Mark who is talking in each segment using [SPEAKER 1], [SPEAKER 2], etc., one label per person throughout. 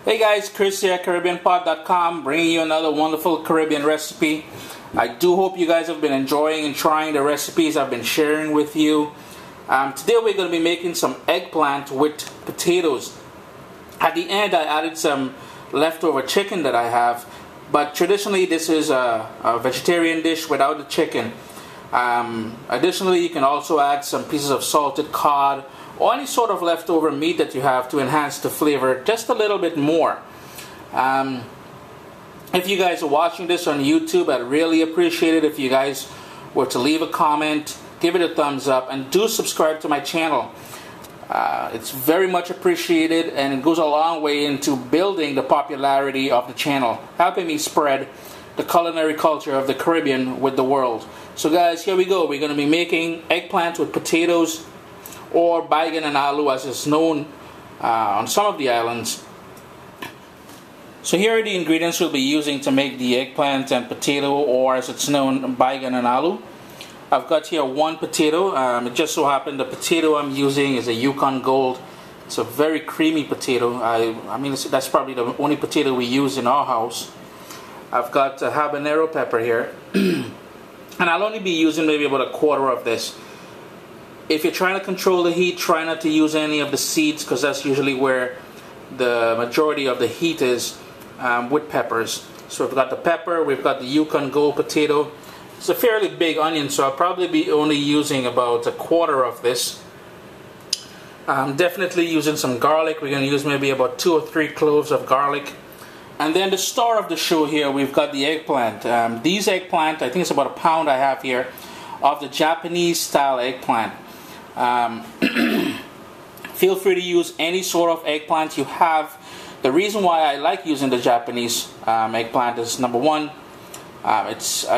[SPEAKER 1] Hey guys, Chris here, CaribbeanPot.com, bringing you another wonderful Caribbean recipe. I do hope you guys have been enjoying and trying the recipes I've been sharing with you. Today we're going to be making some eggplant with potatoes. At the end I added some leftover chicken that I have, but traditionally this is a vegetarian dish without the chicken. Additionally, you can also add some pieces of salted cod or any sort of leftover meat that you have to enhance the flavor just a little bit more. If you guys are watching this on YouTube, I'd really appreciate it if you guys were to leave a comment, give it a thumbs up, and do subscribe to my channel. It's very much appreciated, and it goes a long way into building the popularity of the channel, helping me spread the culinary culture of the Caribbean with the world. So guys, here we go. We're going to be making eggplant with potatoes, or baigan and aloo as it's known on some of the islands. So here are the ingredients we'll be using to make the eggplant and potato, or as it's known, baigan and aloo. I've got here one potato. It just so happened the potato I'm using is a Yukon Gold. It's a very creamy potato. I mean that's probably the only potato we use in our house. I've got a habanero pepper here. And I'll only be using maybe about a quarter of this. If you're trying to control the heat, try not to use any of the seeds, because that's usually where the majority of the heat is with peppers. So we've got the pepper, we've got the Yukon Gold potato. It's a fairly big onion, so I'll probably be only using about a quarter of this. I'm definitely using some garlic. We're going to use maybe about 2 or 3 cloves of garlic. And then the star of the show here, we've got the eggplant. These eggplant, I think it's about a pound I have here, of the Japanese style eggplant. Feel free to use any sort of eggplant you have. The reason why I like using the Japanese eggplant is, number one, I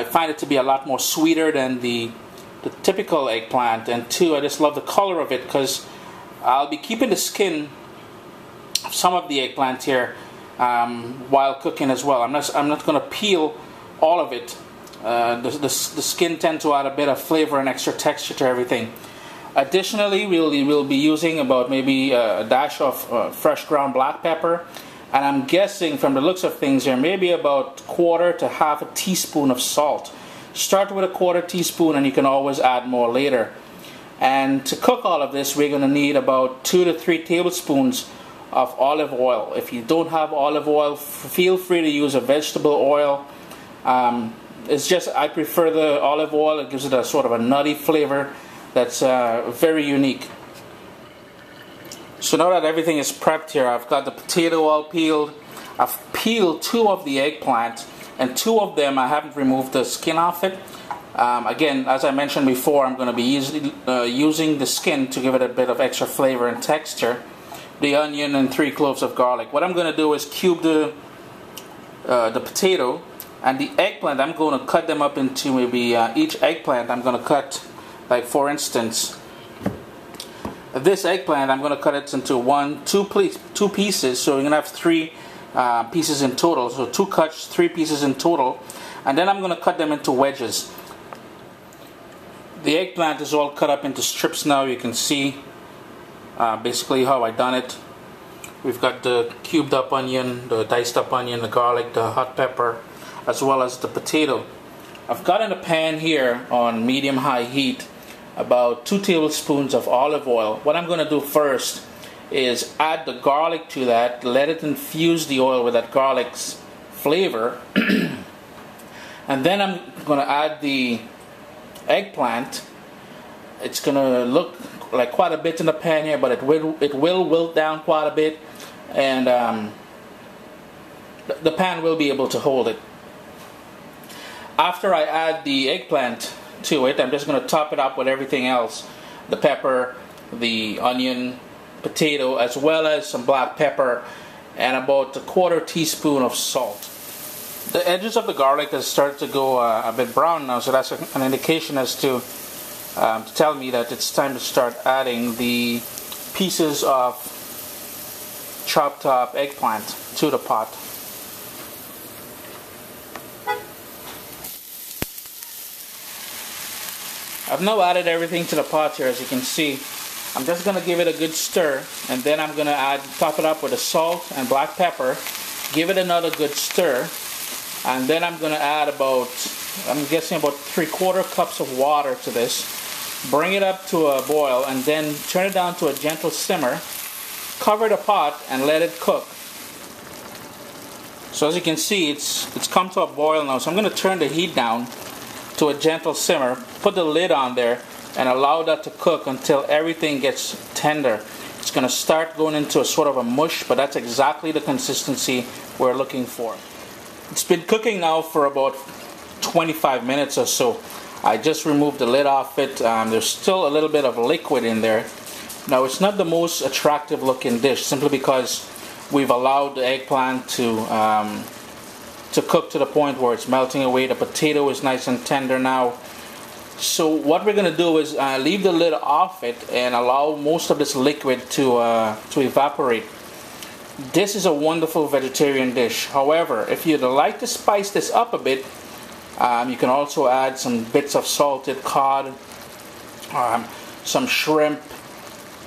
[SPEAKER 1] find it to be a lot more sweeter than the typical eggplant, and two, I just love the color of it, because I'll be keeping the skin of some of the eggplant here while cooking as well. I'm not going to peel all of it. The skin tends to add a bit of flavor and extra texture to everything. Additionally, we'll be using about maybe a dash of fresh ground black pepper, and I'm guessing from the looks of things here, maybe about quarter to half a teaspoon of salt. Start with a quarter teaspoon, and you can always add more later. And to cook all of this, we're going to need about 2 to 3 tablespoons of olive oil. If you don't have olive oil, feel free to use a vegetable oil. It's just, I prefer the olive oil. It gives it a sort of a nutty flavor that's very unique. So now that everything is prepped here, I've got the potato all peeled. I've peeled 2 of the eggplant, and 2 of them I haven't removed the skin off it. Again, as I mentioned before, I'm going to be using the skin to give it a bit of extra flavor and texture. The onion and 3 cloves of garlic. What I'm going to do is cube the potato, and the eggplant, I'm going to cut them up into maybe each eggplant I'm going to cut, like for instance, this eggplant I'm going to cut it into 2 pieces, so we're going to have 3 pieces in total. So 2 cuts, 3 pieces in total, and then I'm going to cut them into wedges. The eggplant is all cut up into strips now. You can see basically how I done it. We've got the cubed up onion, the diced up onion, the garlic, the hot pepper, as well as the potato. I've got in a pan here on medium-high heat about 2 tablespoons of olive oil. What I'm going to do first is add the garlic to that, let it infuse the oil with that garlic's flavor, and then I'm going to add the eggplant. It's going to look like quite a bit in the pan here, but it will wilt down quite a bit, and the pan will be able to hold it. After I add the eggplant to it, I'm just going to top it up with everything else. The pepper, the onion, potato, as well as some black pepper, and about a quarter teaspoon of salt. The edges of the garlic has started to go a bit brown now, so that's an indication as to tell me that it's time to start adding the pieces of chopped up eggplant to the pot. I've now added everything to the pot here, as you can see. I'm just going to give it a good stir, and then I'm going to top it up with the salt and black pepper, give it another good stir, and then I'm going to add about, I'm guessing about 3/4 cups of water to this. Bring it up to a boil and then turn it down to a gentle simmer. Cover the pot and let it cook. So as you can see, it's come to a boil now. So I'm going to turn the heat down to a gentle simmer, put the lid on there, and allow that to cook until everything gets tender. It's going to start going into a sort of a mush, but that's exactly the consistency we're looking for. It's been cooking now for about 25 minutes or so. I just removed the lid off it. There's still a little bit of liquid in there. Now, it's not the most attractive looking dish simply because we've allowed the eggplant to cook to the point where it's melting away. The potato is nice and tender now. So what we're going to do is leave the lid off it and allow most of this liquid to evaporate. This is a wonderful vegetarian dish. However, if you'd like to spice this up a bit, you can also add some bits of salted cod, some shrimp,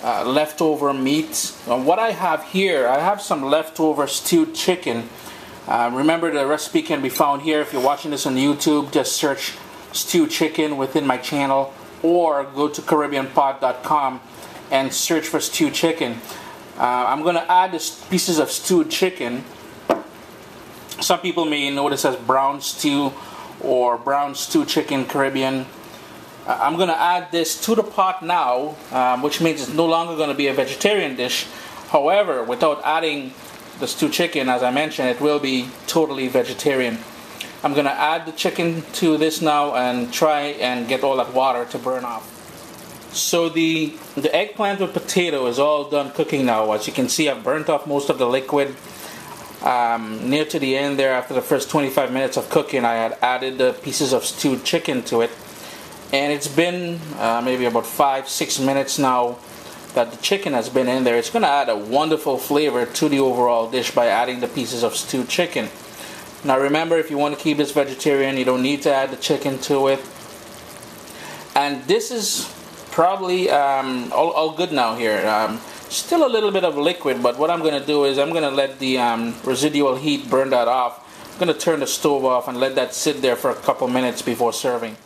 [SPEAKER 1] leftover meat. What I have here, I have some leftover stewed chicken. Remember, the recipe can be found here. If you're watching this on YouTube, just search stewed chicken within my channel, or go to CaribbeanPot.com and search for stewed chicken. I'm going to add the pieces of stewed chicken. Some people may know this as brown stew or brown stew chicken Caribbean. I'm going to add this to the pot now, which means it's no longer going to be a vegetarian dish. However, without adding the stewed chicken, as I mentioned, it will be totally vegetarian. I'm going to add the chicken to this now and try and get all that water to burn off. So the eggplant with potato is all done cooking now. As you can see, I've burnt off most of the liquid. Near to the end there, after the first 25 minutes of cooking, I had added the pieces of stewed chicken to it. And it's been maybe about 5-6 minutes now that the chicken has been in there. It's going to add a wonderful flavor to the overall dish by adding the pieces of stewed chicken. Now remember, if you want to keep this vegetarian, you don't need to add the chicken to it. And this is probably all good now here. Still a little bit of liquid, but what I'm going to do is I'm going to let the residual heat burn that off. I'm going to turn the stove off and let that sit there for a couple minutes before serving.